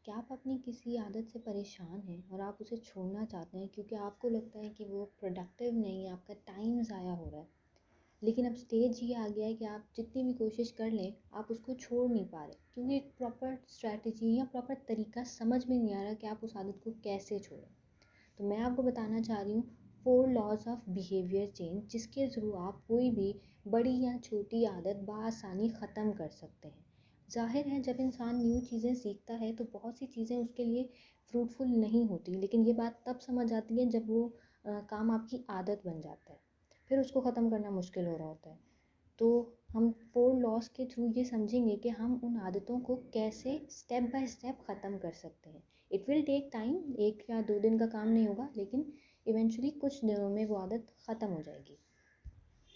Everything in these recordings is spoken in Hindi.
क्या आप अपनी किसी आदत से परेशान हैं और आप उसे छोड़ना चाहते हैं क्योंकि आपको लगता है कि वो प्रोडक्टिव नहीं है, आपका टाइम ज़ाया हो रहा है। लेकिन अब स्टेज ये आ गया है कि आप जितनी भी कोशिश कर लें, आप उसको छोड़ नहीं पा रहे क्योंकि एक प्रॉपर स्ट्रैटेजी या प्रॉपर तरीका समझ में नहीं आ रहा कि आप उस आदत को कैसे छोड़ें। तो मैं आपको बताना चाह रही हूँ 4 लॉज़ ऑफ बिहेवियर चेंज, जिसके थ्रू आप कोई भी बड़ी या छोटी आदत बआसानी ख़त्म कर सकते हैं। ज़ाहिर है, जब इंसान न्यू चीज़ें सीखता है तो बहुत सी चीज़ें उसके लिए फ्रूटफुल नहीं होती, लेकिन ये बात तब समझ आती है जब वो काम आपकी आदत बन जाता है। फिर उसको ख़त्म करना मुश्किल हो रहा होता है। तो हम 4 लॉज़ के थ्रू ये समझेंगे कि हम उन आदतों को कैसे स्टेप बाय स्टेप ख़त्म कर सकते हैं। इट विल टेक टाइम, 1 या 2 दिन का काम नहीं होगा, लेकिन इवेंचुअली कुछ दिनों में वो आदत ख़त्म हो जाएगी।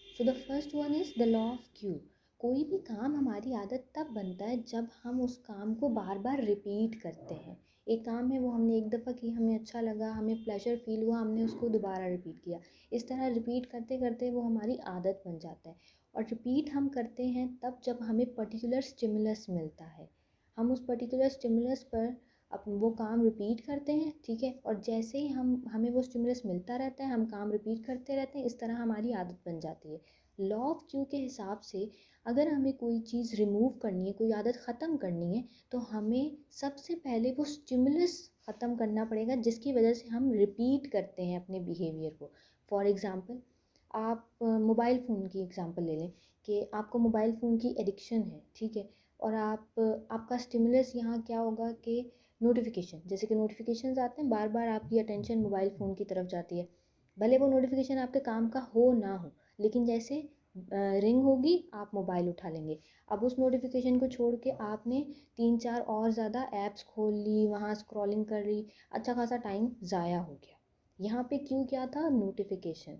So the first one is the law of Q. कोई भी काम हमारी आदत तब बनता है जब हम उस काम को बार बार रिपीट करते हैं। एक काम है, वो हमने एक दफ़ा की, हमें अच्छा लगा, हमें प्लेजर फील हुआ, हमने उसको दोबारा रिपीट किया। इस तरह रिपीट करते करते वो हमारी आदत बन जाता है। और रिपीट हम करते हैं तब जब हमें पर्टिकुलर स्टिमुलस मिलता है। हम उस पर्टिकुलर स्टिमुलस पर वो काम रिपीट करते हैं, ठीक है, और जैसे ही हमें वो स्टिमुलस मिलता रहता है, हम काम रिपीट करते रहते हैं, इस तरह हमारी आदत बन जाती है। लॉ ऑफ क्यू के हिसाब से अगर हमें कोई चीज़ रिमूव करनी है, कोई आदत ख़त्म करनी है, तो हमें सबसे पहले वो स्टिमुलस ख़त्म करना पड़ेगा जिसकी वजह से हम रिपीट करते हैं अपने बिहेवियर को। फॉर एग्ज़ाम्पल, आप मोबाइल फ़ोन की एग्ज़ाम्पल ले लें कि आपको मोबाइल फ़ोन की एडिक्शन है, ठीक है, और आपका स्टिमुलस यहाँ क्या होगा कि नोटिफिकेशन, जैसे कि नोटिफिकेशंस आते हैं, बार बार आपकी अटेंशन मोबाइल फ़ोन की तरफ जाती है। भले वो नोटिफिकेशन आपके काम का हो ना हो, लेकिन जैसे रिंग होगी आप मोबाइल उठा लेंगे। अब उस नोटिफिकेशन को छोड़ के आपने 3-4 और ज़्यादा ऐप्स खोल ली, वहाँ स्क्रॉलिंग कर ली, अच्छा खासा टाइम ज़ाया हो गया। यहाँ पे क्यों क्या था? नोटिफिकेशन।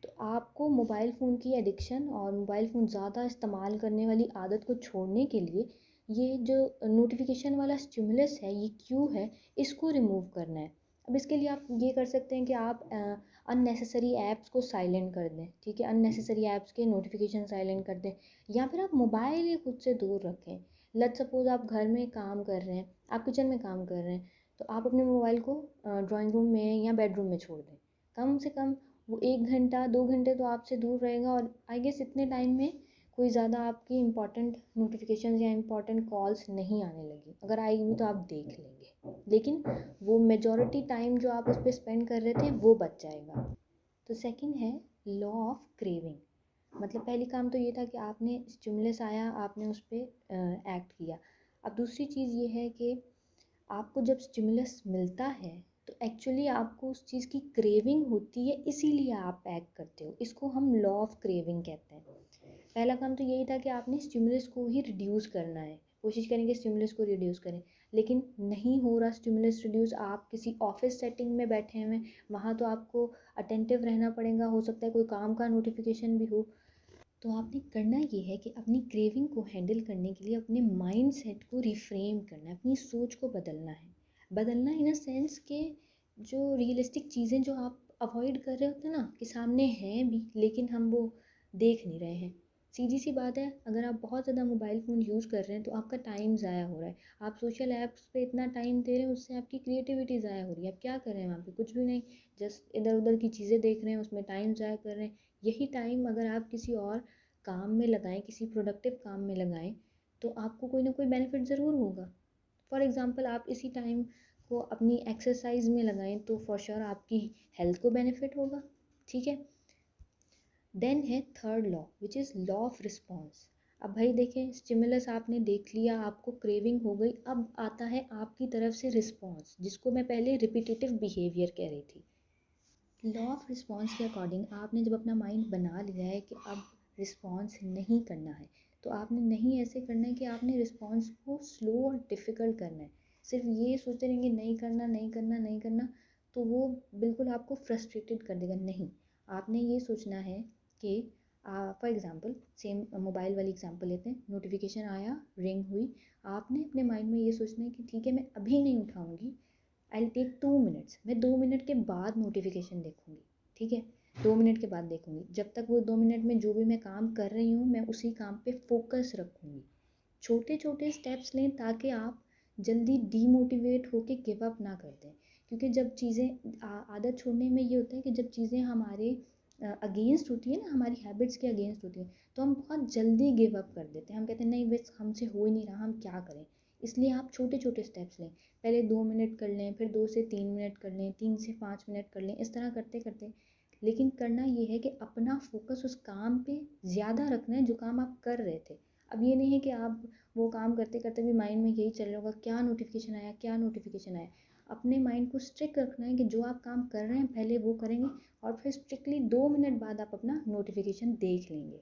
तो आपको मोबाइल फ़ोन की एडिक्शन और मोबाइल फ़ोन ज़्यादा इस्तेमाल करने वाली आदत को छोड़ने के लिए ये जो नोटिफिकेशन वाला स्टिमुलस है, ये क्यू है, इसको रिमूव करना है। अब इसके लिए आप ये कर सकते हैं कि आप अननेसेसरी ऐप्स को साइलेंट कर दें, ठीक है, अननेसेसरी ऐप्स के नोटिफिकेशन साइलेंट कर दें, या फिर आप मोबाइल ही खुद से दूर रखें। लेट्स सपोज़ आप घर में काम कर रहे हैं, आप किचन में काम कर रहे हैं, तो आप अपने मोबाइल को ड्राइंग रूम में या बेडरूम में छोड़ दें। कम से कम वो 1 घंटा 2 घंटे तो आपसे दूर रहेगा, और आई गेस इतने टाइम में कोई ज़्यादा आपकी इंपॉर्टेंट नोटिफिकेशन या इंपॉर्टेंट कॉल्स नहीं आने लगी। अगर आएगी तो आप देख लेंगे, लेकिन वो मेजॉरिटी टाइम जो आप उस पर स्पेंड कर रहे थे वो बच जाएगा। तो सेकंड है लॉ ऑफ क्रेविंग। मतलब पहली काम तो ये था कि आपने स्टिमुलस आया, आपने उस पर एक्ट किया। अब दूसरी चीज़ ये है कि आपको जब स्टिमुलस मिलता है तो एक्चुअली आपको उस चीज़ की क्रेविंग होती है, इसीलिए आप एक्ट करते हो। इसको हम लॉ ऑफ क्रेविंग कहते हैं। पहला काम तो यही था कि आपने स्टिमुलस को ही रिड्यूस करना है, कोशिश करें कि स्टिमुलस को रिड्यूस करें, लेकिन नहीं हो रहा स्टिमुलस रिड्यूस। आप किसी ऑफिस सेटिंग में बैठे हुए, वहाँ तो आपको अटेंटिव रहना पड़ेगा, हो सकता है कोई काम का नोटिफिकेशन भी हो। तो आपने करना ये है कि अपनी क्रेविंग को हैंडल करने के लिए अपने माइंड सेट को रिफ्रेम करना है, अपनी सोच को बदलना है। बदलना इन अ सेंस के जो रियलिस्टिक चीज़ें जो आप अवॉइड कर रहे होते हैं ना, कि सामने हैं भी लेकिन हम वो देख नहीं रहे हैं। सीधी सी बात है, अगर आप बहुत ज़्यादा मोबाइल फ़ोन यूज़ कर रहे हैं तो आपका टाइम ज़ाया हो रहा है। आप सोशल ऐप्स पे इतना टाइम दे रहे हैं, उससे आपकी क्रिएटिविटी ज़ाया हो रही है। आप क्या कर रहे हैं वहाँ पे? कुछ भी नहीं, जस्ट इधर उधर की चीज़ें देख रहे हैं, उसमें टाइम ज़ाया कर रहे हैं। यही टाइम अगर आप किसी और काम में लगाएं, किसी प्रोडक्टिव काम में लगाएं, तो आपको कोई ना कोई बेनिफिट ज़रूर होगा। फॉर एग्ज़ाम्पल, आप इसी टाइम को अपनी एक्सरसाइज में लगाएं तो फॉर श्योर आपकी हेल्थ को बेनिफिट होगा, ठीक है। देन है third law, which is law of response. अब भाई देखें, स्टिमुलस आपने देख लिया, आपको क्रेविंग हो गई, अब आता है आपकी तरफ से रिस्पॉन्स, जिसको मैं पहले रिपीटेटिव बिहेवियर कह रही थी। लॉ ऑफ रिस्पॉन्स के अकॉर्डिंग आपने जब अपना माइंड बना लिया है कि अब रिस्पॉन्स नहीं करना है, तो आपने नहीं ऐसे करना है कि आपने रिस्पॉन्स को स्लो और डिफ़िकल्ट करना है। सिर्फ ये सोचते रहेंगे नहीं करना नहीं करना नहीं करना, तो वो बिल्कुल आपको फ्रस्ट्रेटेड कर देगा। नहीं, आपने ये सोचना है कि फॉर एग्ज़ाम्पल सेम मोबाइल वाली एग्ज़ाम्पल लेते हैं, नोटिफिकेशन आया, रिंग हुई, आपने अपने माइंड में ये सोचना है कि ठीक है, मैं अभी नहीं उठाऊँगी, आई विल टेक 2 मिनट्स, मैं 2 मिनट के बाद नोटिफिकेशन देखूँगी, ठीक है, 2 मिनट के बाद देखूँगी। जब तक वो 2 मिनट में जो भी मैं काम कर रही हूँ, मैं उसी काम पे फोकस रखूँगी। छोटे छोटे स्टेप्स लें ताकि आप जल्दी डीमोटिवेट होके गिव अप ना कर दें, क्योंकि जब चीज़ें आदत छोड़ने में ये होता है कि जब चीज़ें हमारे अगेंस्ट होती है ना, हमारी हैबिट्स के अगेंस्ट होती है, तो हम बहुत जल्दी गिव अप कर देते हैं। हम कहते हैं नहीं बस हमसे हो ही नहीं रहा, हम क्या करें। इसलिए आप छोटे छोटे स्टेप्स लें, पहले 2 मिनट कर लें, फिर 2 से 3 मिनट कर लें, 3 से 5 मिनट कर लें, इस तरह करते करते। लेकिन करना ये है कि अपना फोकस उस काम पे ज़्यादा रखना है जो काम आप कर रहे थे। अब ये नहीं है कि आप वो काम करते करते भी माइंड में यही चल रहा होगा, क्या नोटिफिकेशन आया, क्या नोटिफिकेशन आया। अपने माइंड को स्ट्रिक्ट रखना है कि जो आप काम कर रहे हैं पहले वो करेंगे, और फिर स्ट्रिक्टली 2 मिनट बाद आप अपना नोटिफिकेशन देख लेंगे।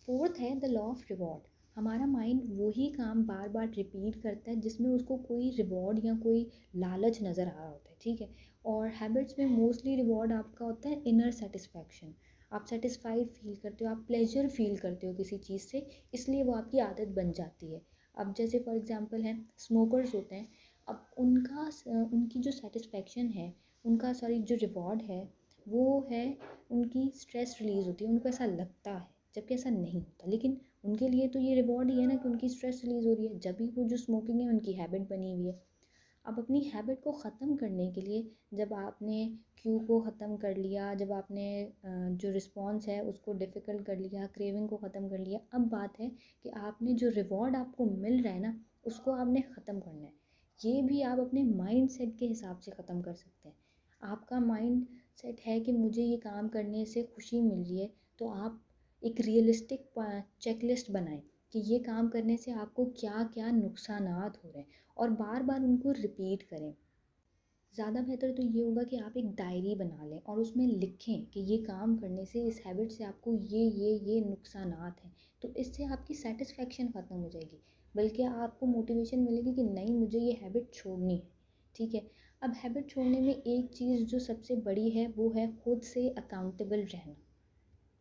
फोर्थ है द लॉ ऑफ रिवॉर्ड। हमारा माइंड वही काम बार बार रिपीट करता है जिसमें उसको कोई रिवॉर्ड या कोई लालच नज़र आ रहा होता है, ठीक है। और हैबिट्स में मोस्टली रिवॉर्ड आपका होता है इनर सेटिस्फैक्शन। आप सेटिस्फाइड फील करते हो, आप प्लेजर फील करते हो किसी चीज़ से, इसलिए वो आपकी आदत बन जाती है। अब जैसे फॉर एग्जांपल है स्मोकर्स होते हैं, अब उनकी जो सेटिस्फैक्शन है, उनका सॉरी जो रिवॉर्ड है वो है उनकी स्ट्रेस रिलीज़ होती है, उनको ऐसा लगता है, जबकि ऐसा नहीं होता। लेकिन उनके लिए तो ये रिवॉर्ड ही है ना कि उनकी स्ट्रेस रिलीज़ हो रही है, जब भी वो जो स्मोकिंग है उनकी हैबिट बनी हुई है। अब अपनी हैबिट को ख़त्म करने के लिए जब आपने क्यू को ख़त्म कर लिया, जब आपने जो रिस्पॉन्स है उसको डिफ़िकल्ट कर लिया, क्रेविंग को ख़त्म कर लिया, अब बात है कि आपने जो रिवॉर्ड आपको मिल रहा है ना उसको आपने ख़त्म करना है। ये भी आप अपने माइंड सेट के हिसाब से ख़त्म कर सकते हैं। आपका माइंड सेट है कि मुझे ये काम करने से खुशी मिल रही है, तो आप एक रियलिस्टिक चेकलिस्ट बनाएं कि ये काम करने से आपको क्या क्या नुकसानात हो रहे हैं, और बार बार उनको रिपीट करें। ज़्यादा बेहतर तो ये होगा कि आप एक डायरी बना लें और उसमें लिखें कि ये काम करने से, इस हैबिट से आपको ये नुकसानात हैं। तो इससे आपकी सेटिस्फेक्शन ख़त्म हो जाएगी, बल्कि आपको मोटिवेशन मिलेगी कि नहीं मुझे ये हैबिट छोड़नी है, ठीक है। अब हैबिट छोड़ने में एक चीज़ जो सबसे बड़ी है वो है खुद से अकाउंटेबल रहना।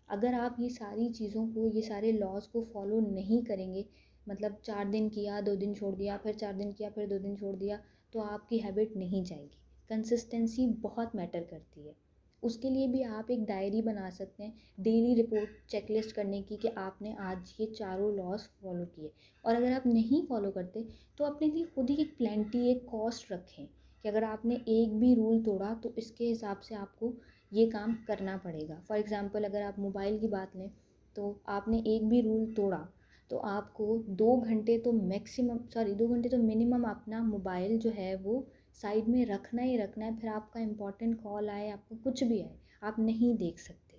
अगर आप ये सारी चीज़ों को, ये सारे लॉज़ को फॉलो नहीं करेंगे, मतलब 4 दिन किया 2 दिन छोड़ दिया, फिर 4 दिन किया फिर 2 दिन छोड़ दिया, तो आपकी हैबिट नहीं जाएगी। कंसिस्टेंसी बहुत मैटर करती है। उसके लिए भी आप एक डायरी बना सकते हैं, डेली रिपोर्ट चेकलिस्ट करने की कि आपने आज ये चारों लॉज फॉलो किए। और अगर आप नहीं फॉलो करते तो अपने लिए खुद ही एक प्लेंटी, एक कॉस्ट रखें कि अगर आपने एक भी रूल तोड़ा तो इसके हिसाब से आपको ये काम करना पड़ेगा। फॉर एग्ज़ाम्पल अगर आप मोबाइल की बात लें, तो आपने एक भी रूल तोड़ा तो आपको 2 घंटे तो मैक्सिमम, सॉरी 2 घंटे तो मिनिमम अपना मोबाइल जो है वो साइड में रखना ही रखना है। फिर आपका इम्पॉर्टेंट कॉल आए, आपको कुछ भी आए, आप नहीं देख सकते,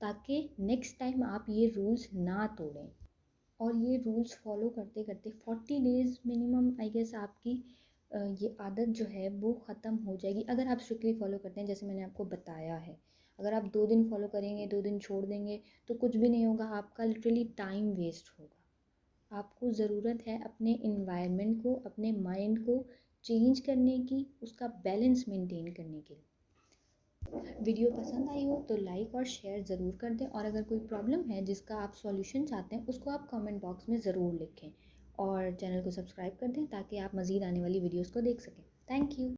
ताकि नेक्स्ट टाइम आप ये रूल्स ना तोड़ें। और ये रूल्स फॉलो करते करते 40 डेज़ मिनिमम आई गेस आपकी ये आदत जो है वो ख़त्म हो जाएगी, अगर आप स्ट्रिक्टली फॉलो करते हैं जैसे मैंने आपको बताया है। अगर आप 2 दिन फॉलो करेंगे, 2 दिन छोड़ देंगे, तो कुछ भी नहीं होगा, आपका लिटरली टाइम वेस्ट होगा। आपको ज़रूरत है अपने इन्वायरमेंट को, अपने माइंड को चेंज करने की, उसका बैलेंस मेंटेन करने के लिए। वीडियो पसंद आई हो तो लाइक और शेयर ज़रूर कर दें, और अगर कोई प्रॉब्लम है जिसका आप सॉल्यूशन चाहते हैं उसको आप कमेंट बॉक्स में ज़रूर लिखें, और चैनल को सब्सक्राइब कर दें ताकि आप मज़ीद आने वाली वीडियोस को देख सकें। Thank you.